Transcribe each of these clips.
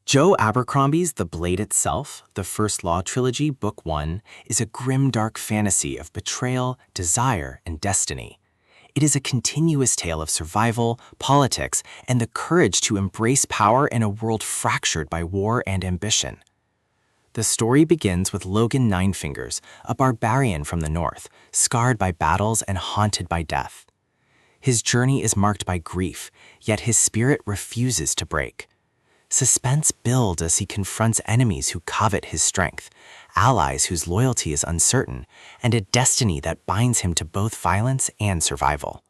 Joe Abercrombie's The Blade Itself, the First Law Trilogy, Book 1, is a grimdark fantasy of betrayal, desire, and destiny. It is a continuous tale of survival, politics, and the courage to embrace power in a world fractured by war and ambition. The story begins with Logen Ninefingers, a barbarian from the north, scarred by battles and haunted by death. His journey is marked by grief, yet his spirit refuses to break. Suspense builds as he confronts enemies who covet his strength, allies whose loyalty is uncertain, and a destiny that binds him to both violence and survival.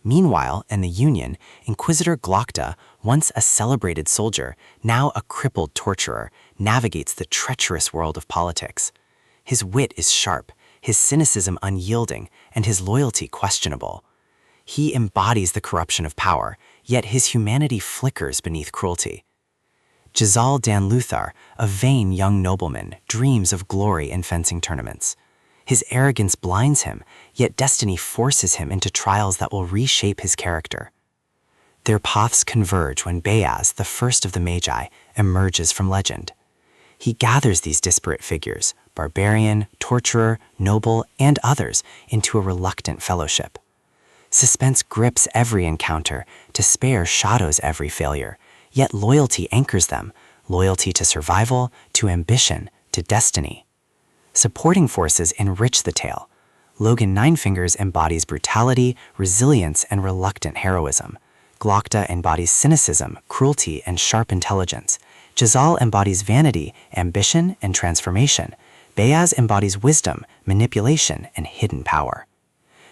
Meanwhile, in the Union, Inquisitor Glokta, once a celebrated soldier, now a crippled torturer, navigates the treacherous world of politics. His wit is sharp, his cynicism unyielding, and his loyalty questionable. He embodies the corruption of power, yet his humanity flickers beneath cruelty. Jezal Dan Luthar, a vain young nobleman, dreams of glory in fencing tournaments. His arrogance blinds him, yet destiny forces him into trials that will reshape his character. Their paths converge when Bayaz, the first of the Magi, emerges from legend. He gathers these disparate figures, barbarian, torturer, noble, and others, into a reluctant fellowship. Suspense grips every encounter, despair shadows every failure, yet loyalty anchors them, loyalty to survival, to ambition, to destiny. Supporting forces enrich the tale. Logen Ninefingers embodies brutality, resilience, and reluctant heroism. Glokta embodies cynicism, cruelty, and sharp intelligence. Jezal embodies vanity, ambition, and transformation. Bayaz embodies wisdom, manipulation, and hidden power.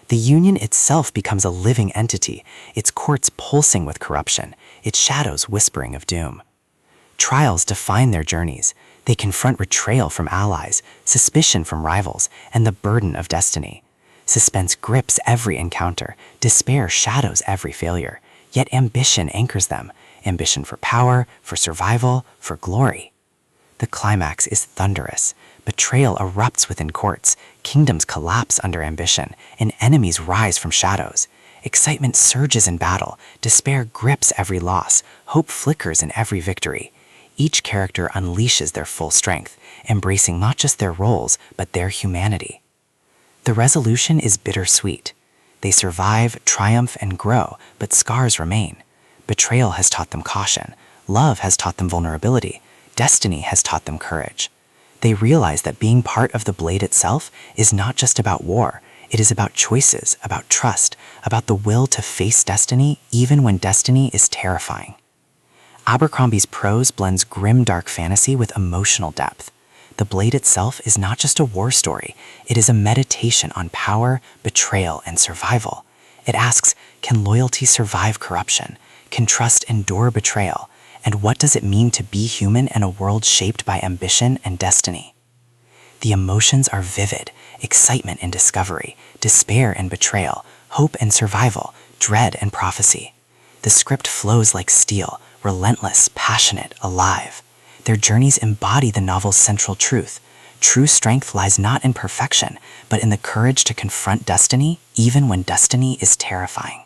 The Union itself becomes a living entity, its courts pulsing with corruption, its shadows whispering of doom. Trials define their journeys. They confront betrayal from allies, suspicion from rivals, and the burden of destiny. Suspense grips every encounter, despair shadows every failure, yet ambition anchors them, ambition for power, for survival, for glory. The climax is thunderous. Betrayal erupts within courts, kingdoms collapse under ambition, and enemies rise from shadows. Excitement surges in battle, despair grips every loss, hope flickers in every victory. Each character unleashes their full strength, embracing not just their roles, but their humanity. The resolution is bittersweet. They survive, triumph, and grow, but scars remain. Betrayal has taught them caution. Love has taught them vulnerability. Destiny has taught them courage. They realize that being part of the blade itself is not just about war. It is about choices, about trust, about the will to face destiny even when destiny is terrifying. Abercrombie's prose blends grim-dark fantasy with emotional depth. The Blade itself is not just a war story. It is a meditation on power, betrayal, and survival. It asks, can loyalty survive corruption? Can trust endure betrayal? And what does it mean to be human in a world shaped by ambition and destiny? The emotions are vivid: excitement and discovery, despair and betrayal, hope and survival, dread and prophecy. The script flows like steel, relentless, passionate, alive. Their journeys embody the novel's central truth. True strength lies not in perfection, but in the courage to confront destiny, even when destiny is terrifying.